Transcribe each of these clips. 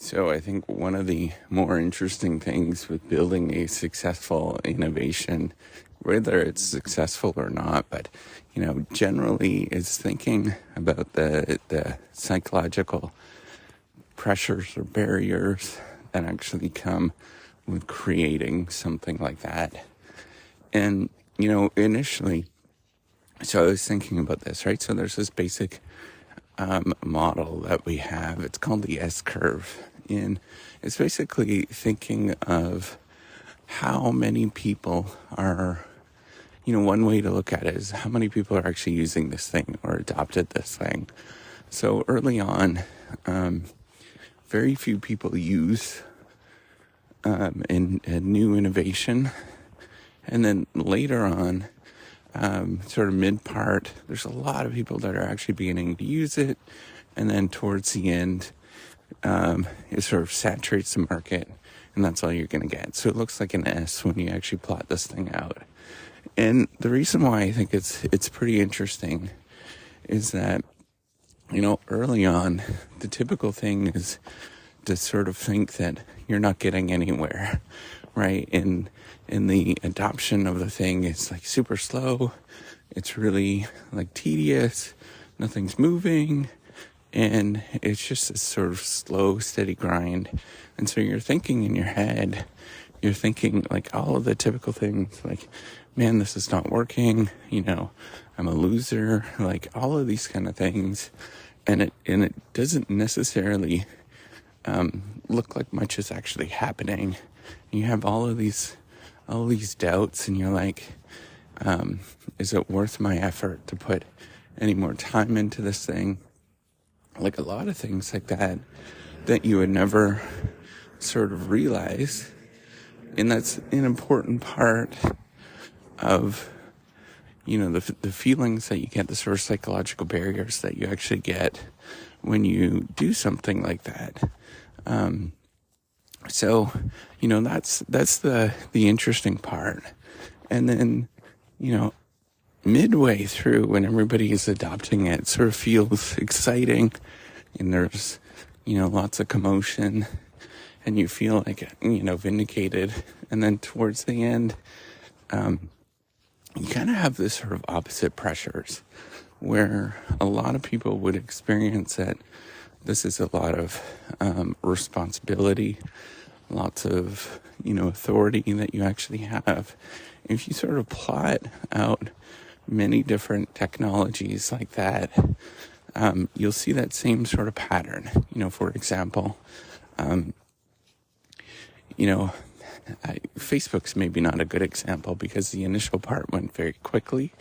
So I think one of the more interesting things with building a successful innovation, whether it's successful or not, but generally is thinking about the psychological pressures or barriers that actually come with creating something like that. And initially, so I was thinking about this, right? So there's this basic model that we have. It's called the S curve. And it's basically thinking of how many people are, one way to look at it is how many people are actually using this thing or adopted this thing. So early on, very few people use in a new innovation. And then later on, sort of mid-part, there's a lot of people that are actually beginning to use it. And then towards the end, it sort of saturates the market, and that's all you're going to get. So it looks like an S when you actually plot this thing out. And the reason why I think it's pretty interesting is that, early on, the typical thing is to sort of think that you're not getting anywhere, right? And the adoption of the thing is like super slow. It's really like tedious. Nothing's moving. And it's just a sort of slow, steady grind. And so you're thinking in your head, you're thinking like all of the typical things like, man, this is not working. I'm a loser, like all of these kind of things. And it doesn't necessarily look like much is actually happening. You have all these doubts, and you're like, is it worth my effort to put any more time into this thing? Like a lot of things like that you would never sort of realize. And that's an important part of, the feelings that you get, the sort of psychological barriers that you actually get when you do something like that. So, that's the interesting part. And then, midway through when everybody is adopting it, sort of feels exciting, and there's, lots of commotion, and you feel like, vindicated. And then towards the end, you kind of have this sort of opposite pressures where a lot of people would experience that this is a lot of responsibility, lots of, authority that you actually have. If you sort of plot out many different technologies like that, you'll see that same sort of pattern. For example, Facebook's maybe not a good example because the initial part went very quickly,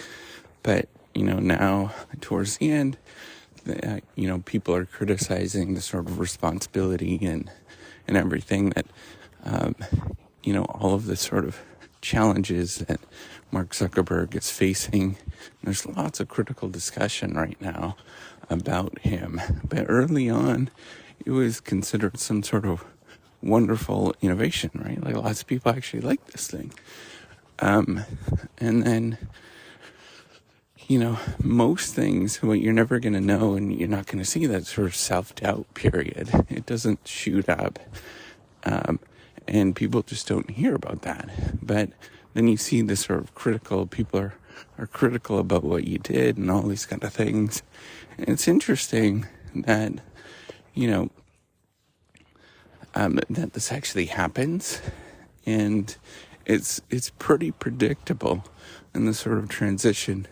but now towards the end, people are criticizing the sort of responsibility and everything that, all of the sort of challenges that Mark Zuckerberg is facing. There's lots of critical discussion right now about him. But early on, it was considered some sort of wonderful innovation, right? Like lots of people actually like this thing. And then, most things, what you're never going to know, and you're not going to see that sort of self-doubt period. It doesn't shoot up. And people just don't hear about that. But then you see this sort of critical, people are critical about what you did and all these kind of things. And it's interesting that, that this actually happens. And it's pretty predictable in the sort of transition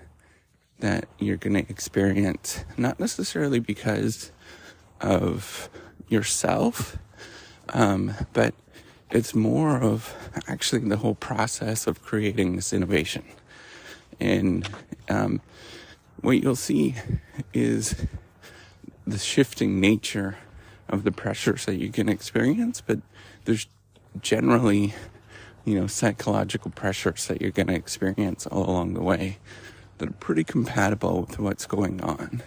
that you're going to experience. Not necessarily because of yourself, but it's more of actually the whole process of creating this innovation. And what you'll see is the shifting nature of the pressures that you can experience, but there's generally, psychological pressures that you're going to experience all along the way that are pretty compatible with what's going on.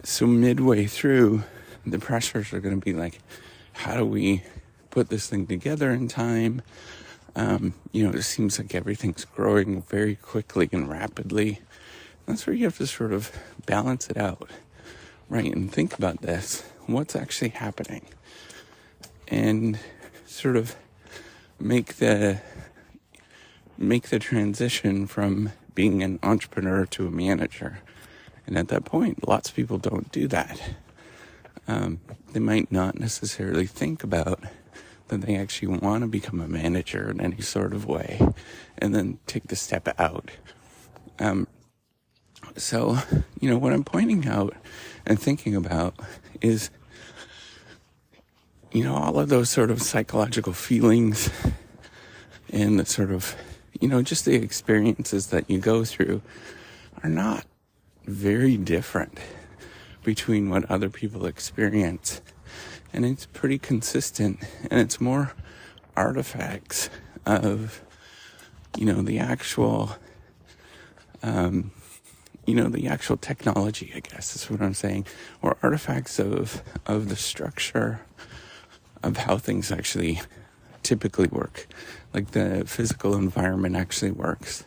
So midway through, the pressures are going to be like, how do we put this thing together in time? It seems like everything's growing very quickly and rapidly. That's where you have to sort of balance it out, right? And think about this. What's actually happening? and sort of make the transition from being an entrepreneur to a manager. And at that point, lots of people don't do that. They might not necessarily think about that they actually want to become a manager in any sort of way, and then take the step out. So, what I'm pointing out and thinking about is, all of those sort of psychological feelings and the sort of, just the experiences that you go through are not very different between what other people experience. And it's pretty consistent, and it's more artifacts of, the actual, the actual technology, I guess is what I'm saying, or artifacts of the structure of how things actually typically work, like the physical environment actually works.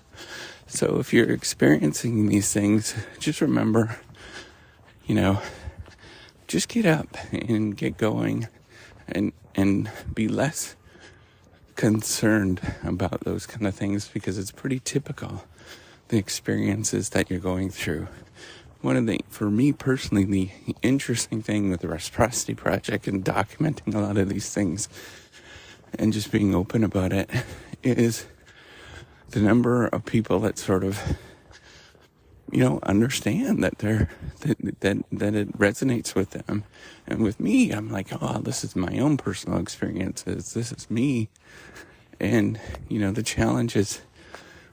So if you're experiencing these things, just remember, just get up and get going and be less concerned about those kind of things, because it's pretty typical, the experiences that you're going through. For me personally, the interesting thing with the Reciprocity Project and documenting a lot of these things and just being open about it is the number of people that sort of, understand that that it resonates with them. And with me, I'm like, oh, this is my own personal experiences. This is me. And, the challenge is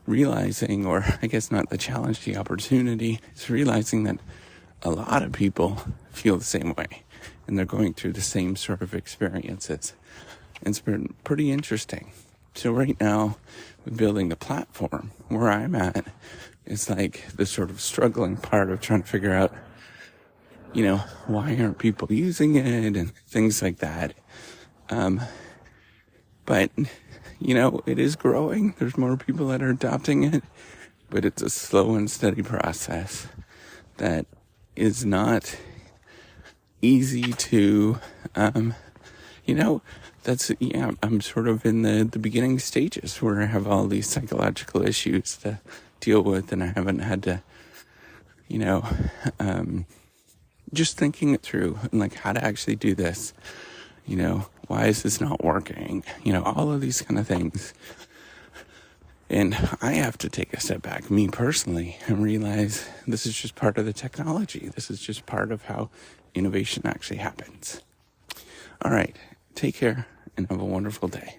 realizing, or I guess not the challenge, the opportunity is realizing that a lot of people feel the same way and they're going through the same sort of experiences. And it's been pretty interesting. So right now, with building the platform, where I'm at, it's like the sort of struggling part of trying to figure out, why aren't people using it and things like that. But, it is growing. There's more people that are adopting it, but it's a slow and steady process that is not easy to, I'm sort of in the beginning stages where I have all these psychological issues to deal with, and I haven't had to, just thinking it through and like how to actually do this, why is this not working? All of these kind of things. And I have to take a step back, me personally, and realize this is just part of the technology. This is just part of how innovation actually happens. All right. Take care and have a wonderful day.